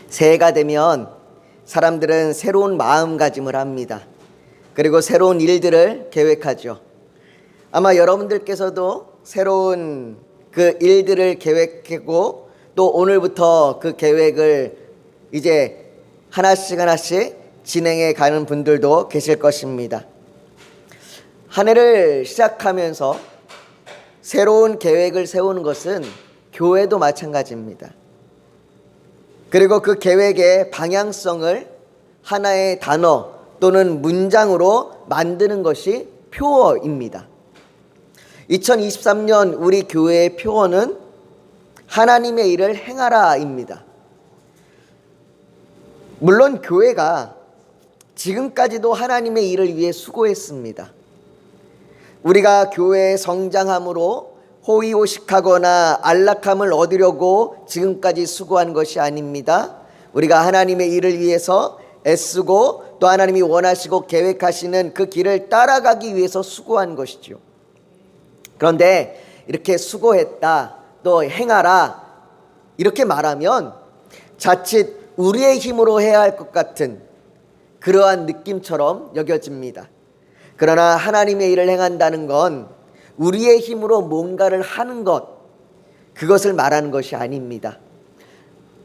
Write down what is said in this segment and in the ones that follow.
새해가 되면 사람들은 새로운 마음가짐을 합니다. 그리고 새로운 일들을 계획하죠. 아마 여러분들께서도 새로운 그 일들을 계획하고 또 오늘부터 그 계획을 이제 하나씩 진행해 가는 분들도 계실 것입니다. 한 해를 시작하면서 새로운 계획을 세우는 것은 교회도 마찬가지입니다. 그리고 그 계획의 방향성을 하나의 단어 또는 문장으로 만드는 것이 표어입니다. 2023년 우리 교회의 표어는 하나님의 일을 행하라입니다. 물론 교회가 지금까지도 하나님의 일을 위해 수고했습니다. 우리가 교회의 성장함으로 호의호식하거나 안락함을 얻으려고 지금까지 수고한 것이 아닙니다. 우리가 하나님의 일을 위해서 애쓰고 또 하나님이 원하시고 계획하시는 그 길을 따라가기 위해서 수고한 것이죠. 그런데 이렇게 수고했다, 또 행하라 이렇게 말하면 자칫 우리의 힘으로 해야 할 것 같은 그러한 느낌처럼 여겨집니다. 그러나 하나님의 일을 행한다는 건 우리의 힘으로 뭔가를 하는 것, 그것을 말하는 것이 아닙니다.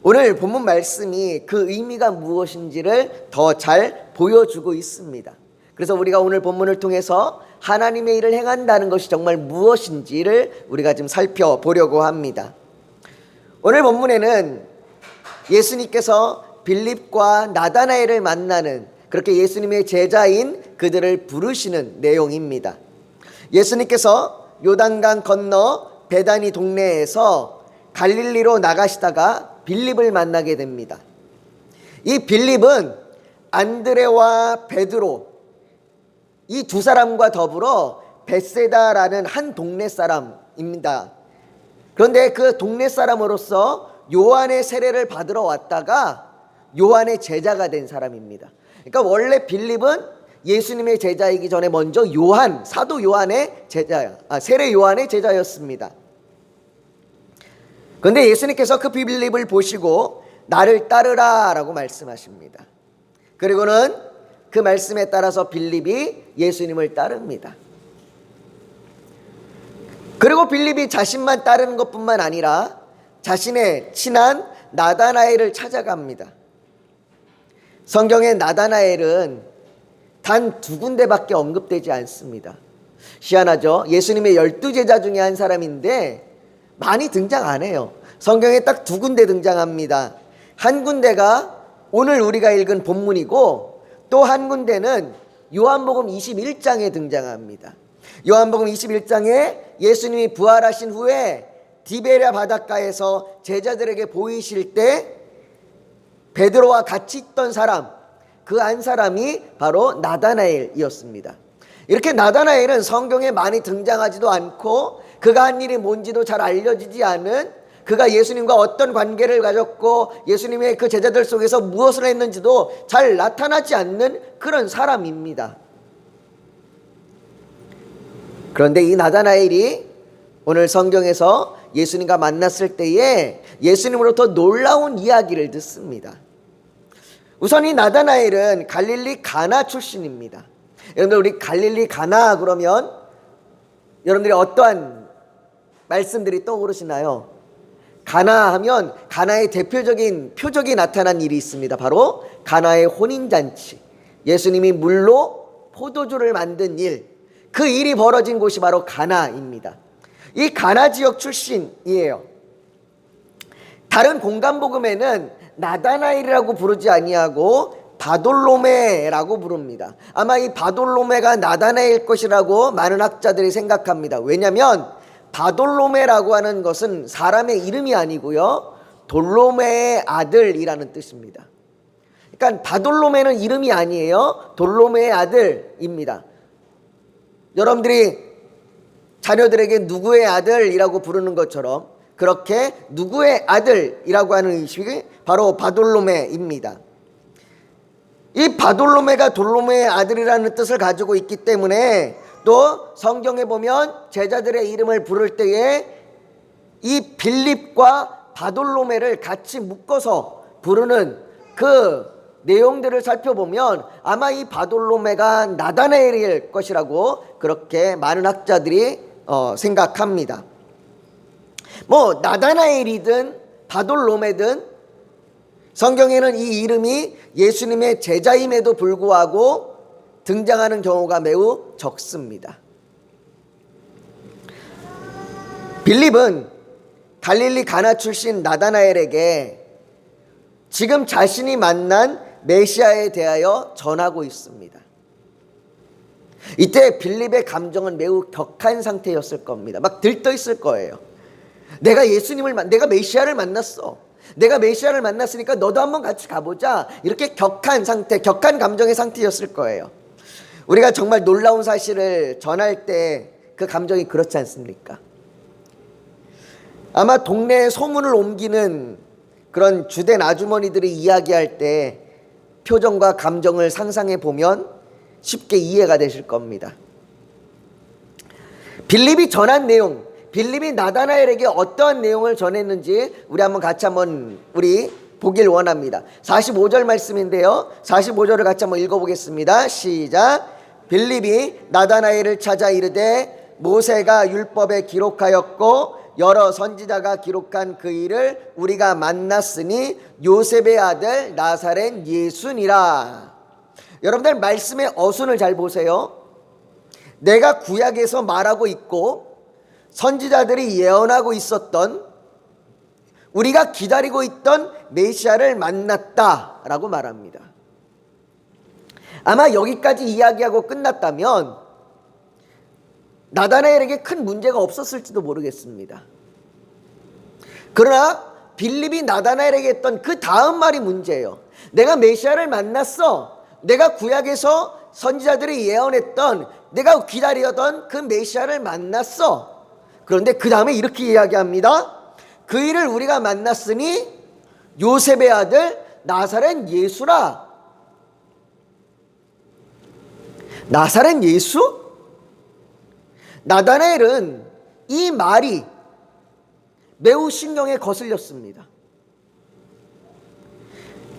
오늘 본문 말씀이 그 의미가 무엇인지를 더 잘 보여주고 있습니다. 그래서 우리가 오늘 본문을 통해서 하나님의 일을 행한다는 것이 정말 무엇인지를 우리가 좀 살펴보려고 합니다. 오늘 본문에는 예수님께서 빌립과 나다나엘을 만나는, 그렇게 예수님의 제자인 그들을 부르시는 내용입니다. 예수님께서 요단강 건너 베다니 동네에서 갈릴리로 나가시다가 빌립을 만나게 됩니다. 이 빌립은 안드레와 베드로, 이 두 사람과 더불어 벳세다라는 한 동네 사람입니다. 그런데 그 동네 사람으로서 요한의 세례를 받으러 왔다가 요한의 제자가 된 사람입니다. 그러니까 원래 빌립은 예수님의 제자이기 전에 먼저 요한, 사도 요한의 세례 요한의 제자였습니다. 그런데 예수님께서 그 빌립을 보시고 나를 따르라 라고 말씀하십니다. 그리고는 그 말씀에 따라서 빌립이 예수님을 따릅니다. 그리고 빌립이 자신만 따르는 것뿐만 아니라 자신의 친한 나다나엘을 찾아갑니다. 성경에 나다나엘은 단 2군데밖에 언급되지 않습니다. 희한하죠? 예수님의 12제자 중에 한 사람인데 많이 등장 안 해요. 성경에 딱 2군데 등장합니다. 한 군데가 오늘 우리가 읽은 본문이고 또 한 군데는 요한복음 21장에 등장합니다. 요한복음 21장에 예수님이 부활하신 후에 디베랴 바닷가에서 제자들에게 보이실 때 베드로와 같이 있던 사람, 그 한 사람이 바로 나다나엘이었습니다. 이렇게 나다나엘은 성경에 많이 등장하지도 않고 그가 한 일이 뭔지도 잘 알려지지 않은, 그가 예수님과 어떤 관계를 가졌고 예수님의 그 제자들 속에서 무엇을 했는지도 잘 나타나지 않는 그런 사람입니다. 그런데 이 나다나엘이 오늘 성경에서 예수님과 만났을 때에 예수님으로부터 놀라운 이야기를 듣습니다. 우선 이 나다나엘은 갈릴리 가나 출신입니다. 여러분들, 우리 갈릴리 가나 그러면 여러분들이 어떠한 말씀들이 떠오르시나요? 가나 하면 가나의 대표적인 표적이 나타난 일이 있습니다. 바로 가나의 혼인잔치, 예수님이 물로 포도주를 만든 일, 그 일이 벌어진 곳이 바로 가나입니다. 이 가나 지역 출신이에요. 다른 공간복음에는 나다나엘이라고 부르지 아니하고 바돌로메라고 부릅니다. 아마 이 바돌로메가 나다나엘 것이라고 많은 학자들이 생각합니다. 왜냐하면 바돌로메라고 하는 것은 사람의 이름이 아니고요, 돌로메의 아들이라는 뜻입니다. 그러니까 바돌로메는 이름이 아니에요. 돌로메의 아들입니다. 여러분들이 자녀들에게 누구의 아들이라고 부르는 것처럼 그렇게 누구의 아들이라고 하는 의식이 바로 바돌로메입니다. 이 바돌로메가 돌로메의 아들이라는 뜻을 가지고 있기 때문에 또 성경에 보면 제자들의 이름을 부를 때에 이 빌립과 바돌로메를 같이 묶어서 부르는 그 내용들을 살펴보면 아마 이 바돌로메가 나다나엘일 것이라고 그렇게 많은 학자들이 생각합니다. 뭐 나다나엘이든 바돌로메든 성경에는 이 이름이 예수님의 제자임에도 불구하고 등장하는 경우가 매우 적습니다. 빌립은 갈릴리 가나 출신 나다나엘에게 지금 자신이 만난 메시아에 대하여 전하고 있습니다. 이때 빌립의 감정은 매우 격한 상태였을 겁니다. 막 들떠 있을 거예요. 내가 메시아를 만났어. 내가 메시아를 만났으니까 너도 한번 같이 가보자. 이렇게 격한 상태, 격한 감정의 상태였을 거예요. 우리가 정말 놀라운 사실을 전할 때 그 감정이 그렇지 않습니까? 아마 동네에 소문을 옮기는 그런 주된 아주머니들이 이야기할 때 표정과 감정을 상상해 보면 쉽게 이해가 되실 겁니다. 빌립이 전한 내용, 빌립이 나다나엘에게 어떠한 내용을 전했는지 우리 보길 원합니다. 45절 말씀인데요. 45절을 같이 한번 읽어보겠습니다. 시작. 빌립이 나다나엘을 찾아 이르되 모세가 율법에 기록하였고 여러 선지자가 기록한 그 일을 우리가 만났으니 요셉의 아들 나사렛 예수니라. 여러분들 말씀의 어순을 잘 보세요. 내가 구약에서 말하고 있고 선지자들이 예언하고 있었던, 우리가 기다리고 있던 메시아를 만났다라고 말합니다. 아마 여기까지 이야기하고 끝났다면 나다나엘에게 큰 문제가 없었을지도 모르겠습니다. 그러나 빌립이 나다나엘에게 했던 그 다음 말이 문제예요. 내가 메시아를 만났어. 내가 구약에서 선지자들이 예언했던, 내가 기다리던 그 메시아를 만났어. 그런데 그 다음에 이렇게 이야기합니다. 그 일을 우리가 만났으니 요셉의 아들 나사렛 예수라. 나사렛 예수? 나다나엘은 이 말이 매우 신경에 거슬렸습니다.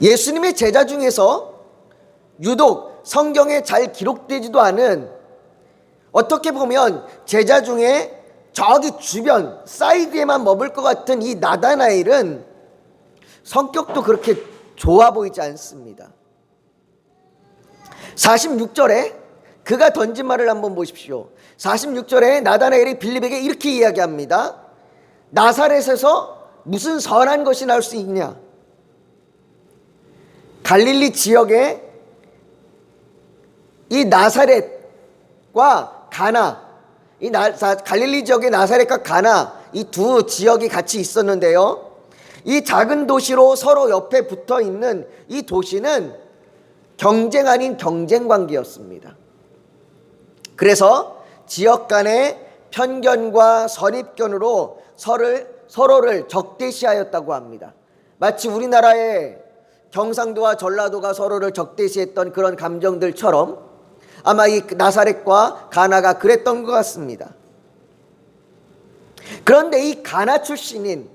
예수님의 제자 중에서 유독 성경에 잘 기록되지도 않은, 어떻게 보면 제자 중에 저기 주변 사이드에만 머물 것 같은 이 나다나엘은 성격도 그렇게 좋아 보이지 않습니다. 46절에 그가 던진 말을 한번 보십시오. 46절에 나다나엘이 빌립에게 이렇게 이야기합니다. 나사렛에서 무슨 선한 것이 나올 수 있냐? 갈릴리 지역에 이 나사렛과 가나, 갈릴리 지역의 나사렛과 가나, 이 두 지역이 같이 있었는데요. 이 작은 도시로 서로 옆에 붙어 있는 이 도시는 경쟁 아닌 경쟁 관계였습니다. 그래서 지역 간의 편견과 선입견으로 서로를 적대시하였다고 합니다. 마치 우리나라의 경상도와 전라도가 서로를 적대시했던 그런 감정들처럼 아마 이 나사렛과 가나가 그랬던 것 같습니다. 그런데 이 가나 출신인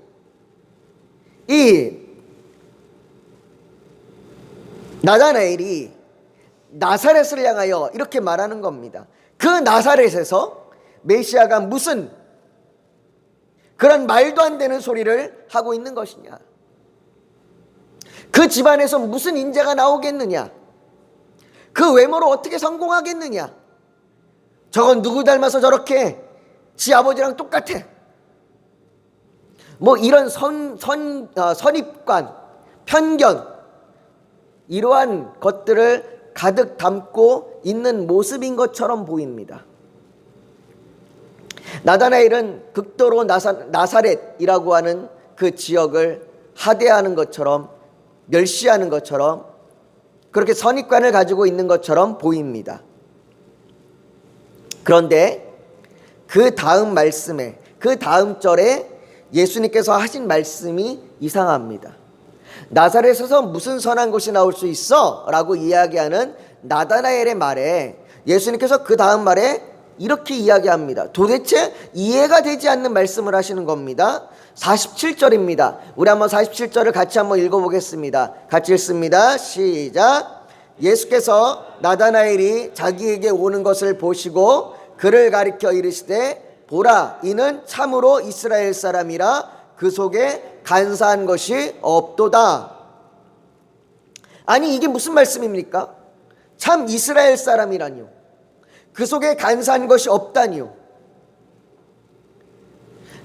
이 나다나엘이 나사렛을 향하여 이렇게 말하는 겁니다. 그 나사렛에서 메시아가 무슨 그런 말도 안 되는 소리를 하고 있는 것이냐? 그 집안에서 무슨 인재가 나오겠느냐? 그 외모로 어떻게 성공하겠느냐? 저건 누구 닮아서 저렇게 지 아버지랑 똑같아? 뭐 이런 선입관, 편견, 이러한 것들을 가득 담고 있는 모습인 것처럼 보입니다. 나다나엘은 극도로 나사렛이라고 하는 그 지역을 하대하는 것처럼, 멸시하는 것처럼, 그렇게 선입관을 가지고 있는 것처럼 보입니다. 그런데 그 다음 말씀에, 그 다음 절에 예수님께서 하신 말씀이 이상합니다. 나사렛에서 무슨 선한 것이 나올 수 있어? 라고 이야기하는 나다나엘의 말에 예수님께서 그 다음 말에 이렇게 이야기합니다. 도대체 이해가 되지 않는 말씀을 하시는 겁니다. 47절입니다. 우리 한번 47절을 같이 한번 읽어보겠습니다. 같이 읽습니다. 시작. 예수께서 나다나엘이 자기에게 오는 것을 보시고 그를 가리켜 이르시되 보라, 이는 참으로 이스라엘 사람이라 그 속에 간사한 것이 없도다. 아니, 이게 무슨 말씀입니까? 참 이스라엘 사람이라니요, 그 속에 간사한 것이 없다니요.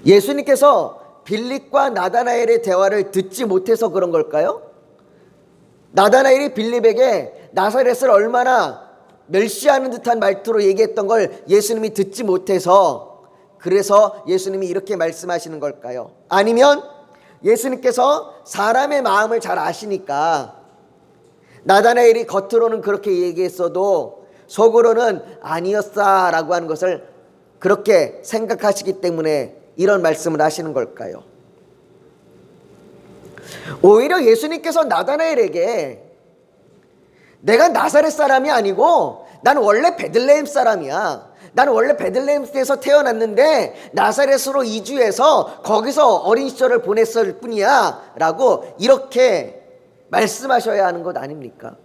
예수님께서 빌립과 나다나엘의 대화를 듣지 못해서 그런 걸까요? 나다나엘이 빌립에게 나사렛을 얼마나 멸시하는 듯한 말투로 얘기했던 걸 예수님이 듣지 못해서, 그래서 예수님이 이렇게 말씀하시는 걸까요? 아니면 예수님께서 사람의 마음을 잘 아시니까 나다나엘이 겉으로는 그렇게 얘기했어도 속으로는 아니었다라고 하는 것을 그렇게 생각하시기 때문에 이런 말씀을 하시는 걸까요? 오히려 예수님께서 나다나엘에게 내가 나사렛 사람이 아니고 나는 원래 베들레헴 사람이야, 나는 원래 베들레헴에서 태어났는데 나사렛으로 이주해서 거기서 어린 시절을 보냈을 뿐이야 라고 이렇게 말씀하셔야 하는 것 아닙니까?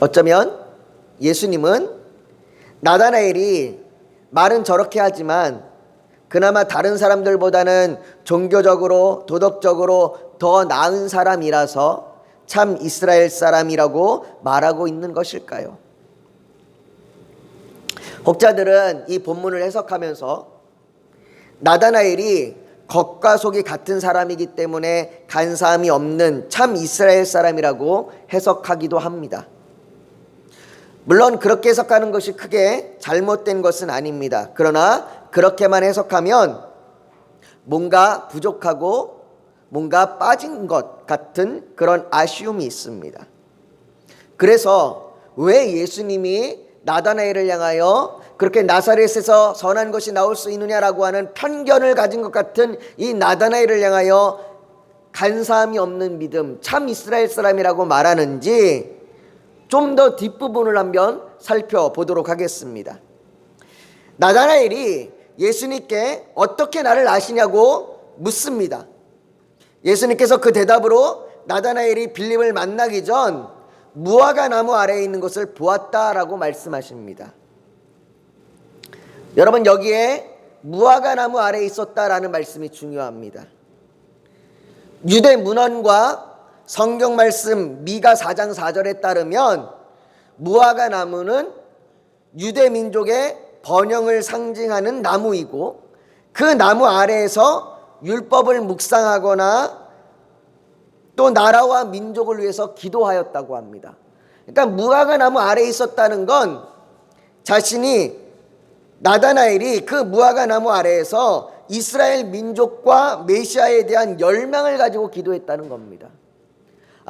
어쩌면 예수님은 나다나엘이 말은 저렇게 하지만 그나마 다른 사람들보다는 종교적으로 도덕적으로 더 나은 사람이라서 참 이스라엘 사람이라고 말하고 있는 것일까요? 혹자들은 이 본문을 해석하면서 나다나엘이 겉과 속이 같은 사람이기 때문에 간사함이 없는 참 이스라엘 사람이라고 해석하기도 합니다. 물론 그렇게 해석하는 것이 크게 잘못된 것은 아닙니다. 그러나 그렇게만 해석하면 뭔가 부족하고 뭔가 빠진 것 같은 그런 아쉬움이 있습니다. 그래서 왜 예수님이 나다나엘을 향하여 그렇게 나사렛에서 선한 것이 나올 수 있느냐라고 하는 편견을 가진 것 같은 이 나다나엘을 향하여 간사함이 없는 믿음, 참 이스라엘 사람이라고 말하는지 좀 더 뒷부분을 한번 살펴보도록 하겠습니다. 나다나엘이 예수님께 어떻게 나를 아시냐고 묻습니다. 예수님께서 그 대답으로 나다나엘이 빌립을 만나기 전 무화과 나무 아래에 있는 것을 보았다라고 말씀하십니다. 여러분, 여기에 무화과 나무 아래에 있었다라는 말씀이 중요합니다. 유대 문헌과 성경 말씀 미가 4장 4절에 따르면 무화과 나무는 유대 민족의 번영을 상징하는 나무이고 그 나무 아래에서 율법을 묵상하거나 또 나라와 민족을 위해서 기도하였다고 합니다. 그러니까 무화과 나무 아래에 있었다는 건 자신이 나다나엘이 그 무화과 나무 아래에서 이스라엘 민족과 메시아에 대한 열망을 가지고 기도했다는 겁니다.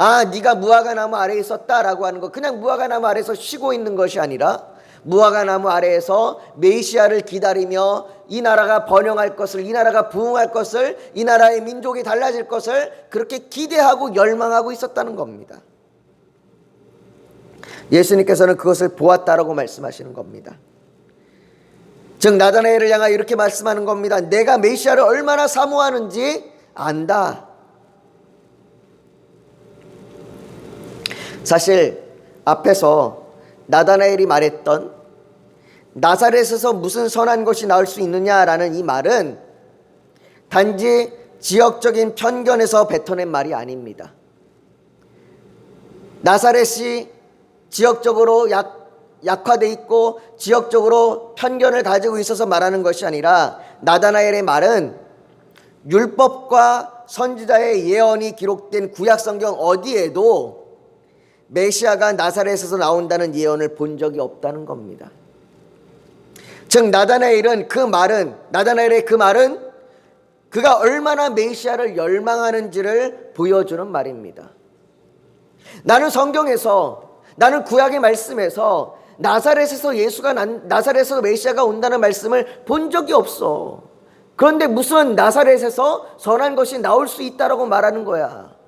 아, 네가 무화과 나무 아래에 있었다라고 하는 거, 그냥 무화과 나무 아래에서 쉬고 있는 것이 아니라 무화과 나무 아래에서 메시아를 기다리며 이 나라가 번영할 것을, 이 나라가 부흥할 것을, 이 나라의 민족이 달라질 것을 그렇게 기대하고 열망하고 있었다는 겁니다. 예수님께서는 그것을 보았다라고 말씀하시는 겁니다. 즉 나다나엘을 향하여 이렇게 말씀하는 겁니다. 내가 메시아를 얼마나 사모하는지 안다. 사실 앞에서 나다나엘이 말했던 나사렛에서 무슨 선한 것이 나올 수 있느냐라는 이 말은 단지 지역적인 편견에서 뱉어낸 말이 아닙니다. 나사렛이 지역적으로 약화되어 있고 지역적으로 편견을 가지고 있어서 말하는 것이 아니라 나다나엘의 말은 율법과 선지자의 예언이 기록된 구약성경 어디에도 메시아가 나사렛에서 나온다는 예언을 본 적이 없다는 겁니다. 즉 나다나엘의 그 말은 그가 얼마나 메시아를 열망하는지를 보여주는 말입니다. 나는 성경에서, 나는 구약의 말씀에서 나사렛에서 나사렛에서 메시아가 온다는 말씀을 본 적이 없어. 그런데 무슨 나사렛에서 선한 것이 나올 수 있다라고 말하는 거야.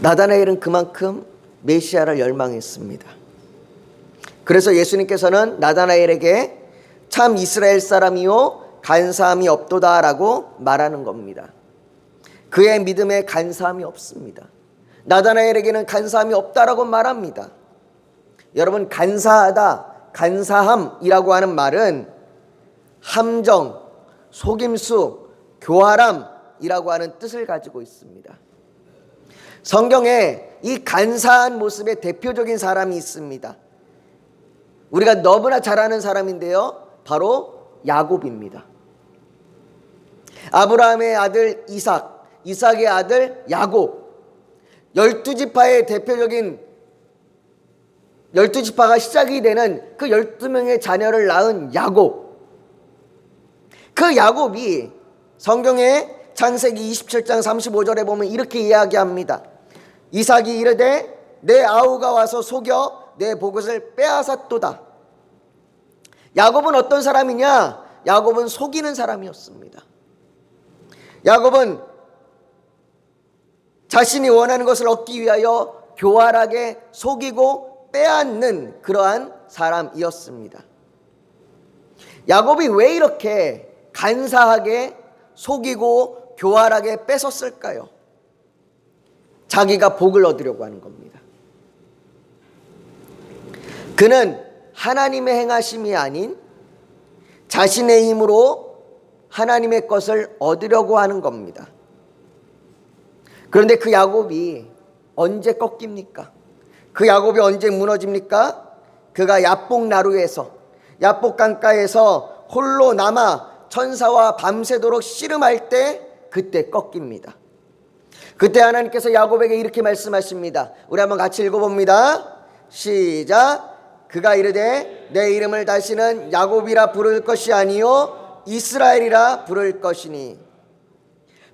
나다나엘은 그만큼 메시아를 열망했습니다. 그래서 예수님께서는 나다나엘에게 참 이스라엘 사람이요 간사함이 없도다라고 말하는 겁니다. 그의 믿음에 간사함이 없습니다. 나다나엘에게는 간사함이 없다라고 말합니다. 여러분, 간사하다, 간사함이라고 하는 말은 함정, 속임수, 교활함이라고 하는 뜻을 가지고 있습니다. 성경에 이 간사한 모습의 대표적인 사람이 있습니다. 우리가 너무나 잘 아는 사람인데요, 바로 야곱입니다. 아브라함의 아들 이삭, 이삭의 아들 야곱, 12지파의 대표적인 12지파가 시작이 되는 그 12명의 자녀를 낳은 야곱. 그 야곱이 성경의 창세기 27장 35절에 보면 이렇게 이야기합니다. 이삭이 이르되 내 아우가 와서 속여 내 복을 빼앗았도다. 야곱은 어떤 사람이냐? 야곱은 속이는 사람이었습니다. 야곱은 자신이 원하는 것을 얻기 위하여 교활하게 속이고 빼앗는 그러한 사람이었습니다. 야곱이 왜 이렇게 간사하게 속이고 교활하게 뺏었을까요? 자기가 복을 얻으려고 하는 겁니다. 그는 하나님의 행하심이 아닌 자신의 힘으로 하나님의 것을 얻으려고 하는 겁니다. 그런데 그 야곱이 언제 꺾입니까? 그 야곱이 언제 무너집니까? 그가 야복 나루에서, 야복 강가에서 홀로 남아 천사와 밤새도록 씨름할 때 그때 꺾입니다. 그때 하나님께서 야곱에게 이렇게 말씀하십니다. 우리 한번 같이 읽어봅니다. 시작. 그가 이르되 내 이름을 다시는 야곱이라 부를 것이 아니요 이스라엘이라 부를 것이니.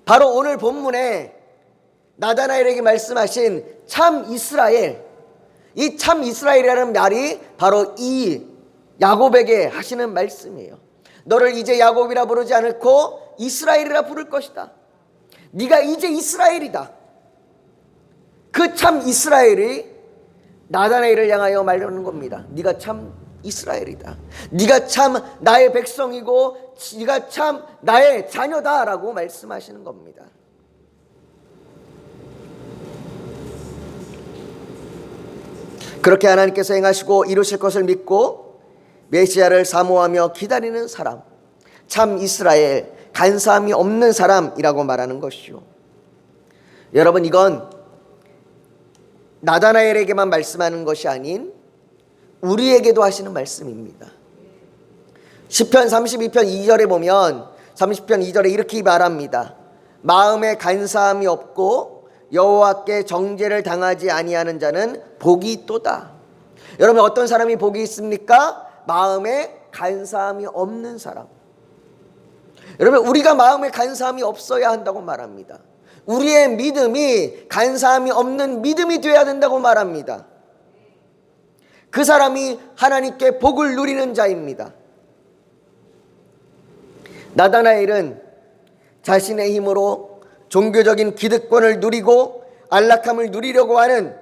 바로 오늘 본문에 나다나엘에게 말씀하신 참 이스라엘, 이 참 이스라엘이라는 말이 바로 이 야곱에게 하시는 말씀이에요. 너를 이제 야곱이라 부르지 않고 이스라엘이라 부를 것이다. 네가 이제 이스라엘이다. 그 참 이스라엘이 나다나엘을 향하여 말하는 겁니다. 네가 참 이스라엘이다. 네가 참 나의 백성이고 네가 참 나의 자녀다라고 말씀하시는 겁니다. 그렇게 하나님께서 행하시고 이루실 것을 믿고 메시아를 사모하며 기다리는 사람, 참 이스라엘, 간사함이 없는 사람이라고 말하는 것이요. 여러분, 이건 나다나엘에게만 말씀하는 것이 아닌 우리에게도 하시는 말씀입니다. 시편 32편 2절에 보면 30편 2절에 이렇게 말합니다. 마음에 간사함이 없고 여호와께 정죄를 당하지 아니하는 자는 복이 있도다. 여러분, 어떤 사람이 복이 있습니까? 마음에 간사함이 없는 사람. 여러분, 우리가 마음에 간사함이 없어야 한다고 말합니다. 우리의 믿음이 간사함이 없는 믿음이 되어야 된다고 말합니다. 그 사람이 하나님께 복을 누리는 자입니다. 나다나엘은 자신의 힘으로 종교적인 기득권을 누리고 안락함을 누리려고 하는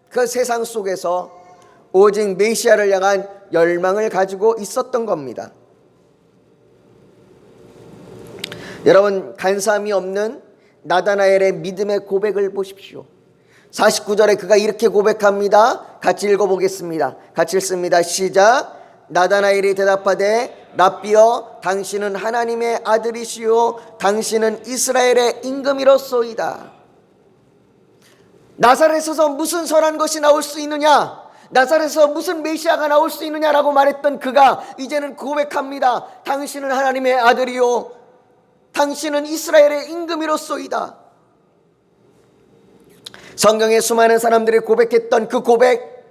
그 세상 속에서 오직 메시아를 향한 열망을 가지고 있었던 겁니다. 여러분, 간사함이 없는 나다나엘의 믿음의 고백을 보십시오. 49절에 그가 이렇게 고백합니다. 같이 읽어보겠습니다. 같이 읽습니다. 시작. 나다나엘이 대답하되 랍비여 당신은 하나님의 아들이시요 당신은 이스라엘의 임금이로소이다. 나사렛에서 무슨 선한 것이 나올 수 있느냐, 나사렛에서 무슨 메시아가 나올 수 있느냐라고 말했던 그가 이제는 고백합니다. 당신은 하나님의 아들이요 당신은 이스라엘의 임금이로소이다. 성경에 수많은 사람들이 고백했던 그 고백,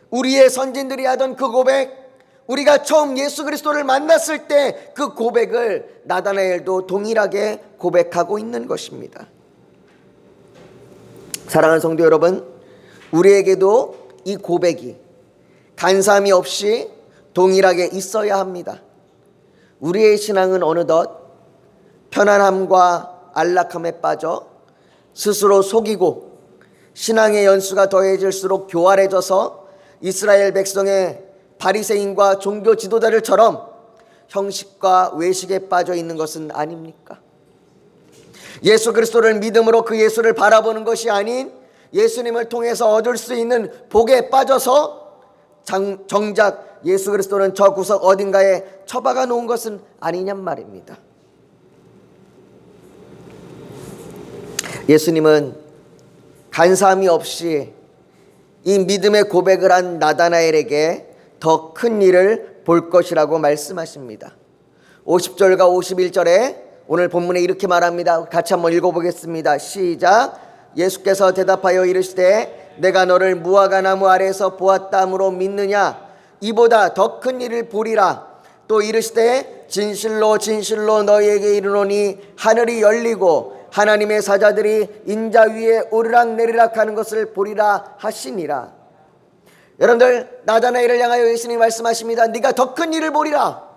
우리의 선진들이 하던 그 고백, 우리가 처음 예수 그리스도를 만났을 때 그 고백을 나다나엘도 동일하게 고백하고 있는 것입니다. 사랑하는 성도 여러분, 우리에게도 이 고백이 간사함이 없이 동일하게 있어야 합니다. 우리의 신앙은 어느덧 편안함과 안락함에 빠져 스스로 속이고 신앙의 연수가 더해질수록 교활해져서 이스라엘 백성의 바리새인과 종교 지도자들처럼 형식과 외식에 빠져 있는 것은 아닙니까? 예수 그리스도를 믿음으로 그 예수를 바라보는 것이 아닌 예수님을 통해서 얻을 수 있는 복에 빠져서 정작 예수 그리스도는 저 구석 어딘가에 처박아 놓은 것은 아니냔 말입니다. 예수님은 간사함이 없이 이 믿음의 고백을 한 나다나엘에게 더 큰 일을 볼 것이라고 말씀하십니다. 50절과 51절에 오늘 본문에 이렇게 말합니다. 같이 한번 읽어보겠습니다. 시작. 예수께서 대답하여 이르시되 내가 너를 무화과 나무 아래에서 보았다 함으로 믿느냐? 이보다 더 큰 일을 보리라. 또 이르시되 진실로 진실로 너희에게 이르노니 하늘이 열리고 하나님의 사자들이 인자 위에 오르락내리락 하는 것을 보리라 하시니라. 여러분들, 나다나엘을 향하여 예수님이 말씀하십니다. 네가 더 큰 일을 보리라.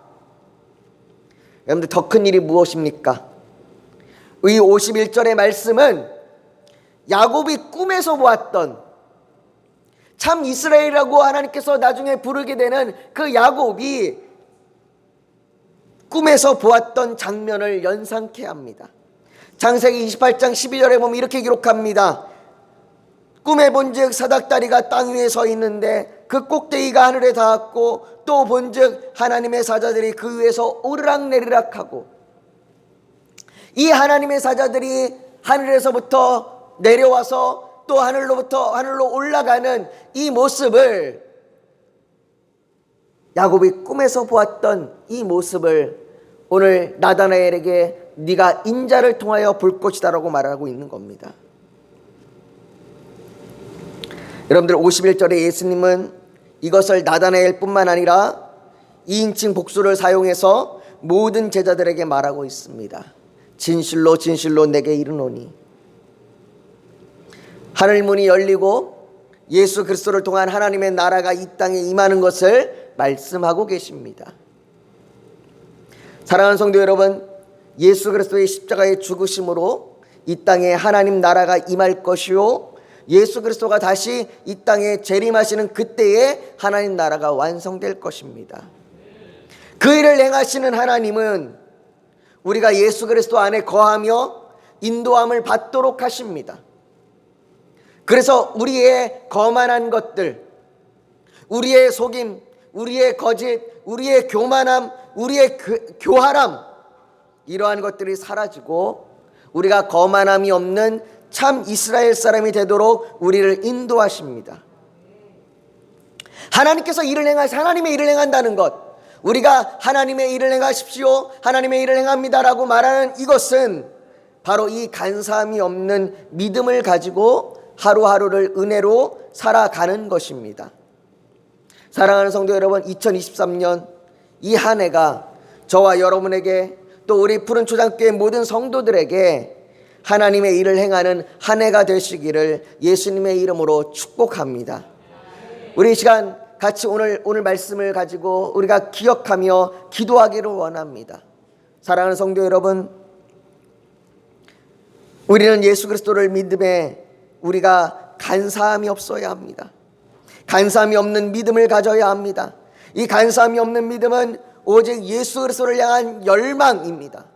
여러분들, 더 큰 일이 무엇입니까? 이 51절의 말씀은 야곱이 꿈에서 보았던, 참 이스라엘이라고 하나님께서 나중에 부르게 되는 그 야곱이 꿈에서 보았던 장면을 연상케 합니다. 창세기 28장 12절에 보면 이렇게 기록합니다. 꿈에 본즉 사닥다리가 땅 위에 서 있는데 그 꼭대기가 하늘에 닿았고 또 본즉 하나님의 사자들이 그 위에서 오르락내리락하고, 이 하나님의 사자들이 하늘에서부터 내려와서 또 하늘로 올라가는 이 모습을, 야곱이 꿈에서 보았던 이 모습을 오늘 나다나엘에게 네가 인자를 통하여 볼 것이다 라고 말하고 있는 겁니다. 여러분들, 51절에 예수님은 이것을 나다나엘 뿐만 아니라 2인칭 복수를 사용해서 모든 제자들에게 말하고 있습니다. 진실로 진실로 내게 이르노니. 하늘문이 열리고 예수 그리스도를 통한 하나님의 나라가 이 땅에 임하는 것을 말씀하고 계십니다. 사랑하는 성도 여러분, 예수 그리스도의 십자가의 죽으심으로 이 땅에 하나님 나라가 임할 것이요, 예수 그리스도가 다시 이 땅에 재림하시는 그때에 하나님 나라가 완성될 것입니다. 그 일을 행하시는 하나님은 우리가 예수 그리스도 안에 거하며 인도함을 받도록 하십니다. 그래서 우리의 거만한 것들, 우리의 속임, 우리의 거짓, 우리의 교만함, 우리의 교활함, 이러한 것들이 사라지고 우리가 거만함이 없는 참 이스라엘 사람이 되도록 우리를 인도하십니다. 하나님께서 하나님의 일을 행한다는 것, 우리가 하나님의 일을 행하십시오, 하나님의 일을 행합니다라고 말하는 이것은 바로 이 간사함이 없는 믿음을 가지고 하루하루를 은혜로 살아가는 것입니다. 사랑하는 성도 여러분, 2023년 이 한 해가 저와 여러분에게 또 우리 푸른 초장교회 모든 성도들에게 하나님의 일을 행하는 한 해가 되시기를 예수님의 이름으로 축복합니다. 우리 이 시간 같이 오늘 말씀을 가지고 우리가 기억하며 기도하기를 원합니다. 사랑하는 성도 여러분, 우리는 예수 그리스도를 믿음에 우리가 간사함이 없어야 합니다. 간사함이 없는 믿음을 가져야 합니다. 이 간사함이 없는 믿음은 오직 예수 그리스도를 향한 열망입니다.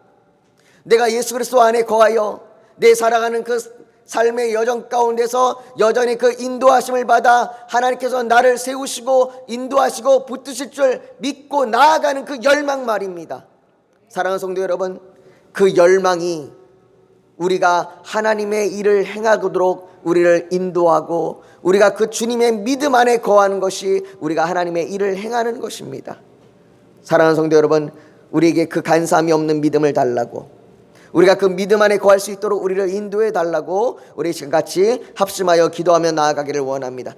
내가 예수 그리스도 안에 거하여 내 살아가는 그 삶의 여정 가운데서 여전히 그 인도하심을 받아 하나님께서 나를 세우시고 인도하시고 붙드실 줄 믿고 나아가는 그 열망 말입니다. 사랑하는 성도 여러분, 그 열망이 우리가 하나님의 일을 행하도록 우리를 인도하고 우리가 그 주님의 믿음 안에 거하는 것이 우리가 하나님의 일을 행하는 것입니다. 사랑하는 성도 여러분, 우리에게 그 간사함이 없는 믿음을 달라고, 우리가 그 믿음 안에 거할 수 있도록 우리를 인도해 달라고 우리 지금 같이 합심하여 기도하며 나아가기를 원합니다.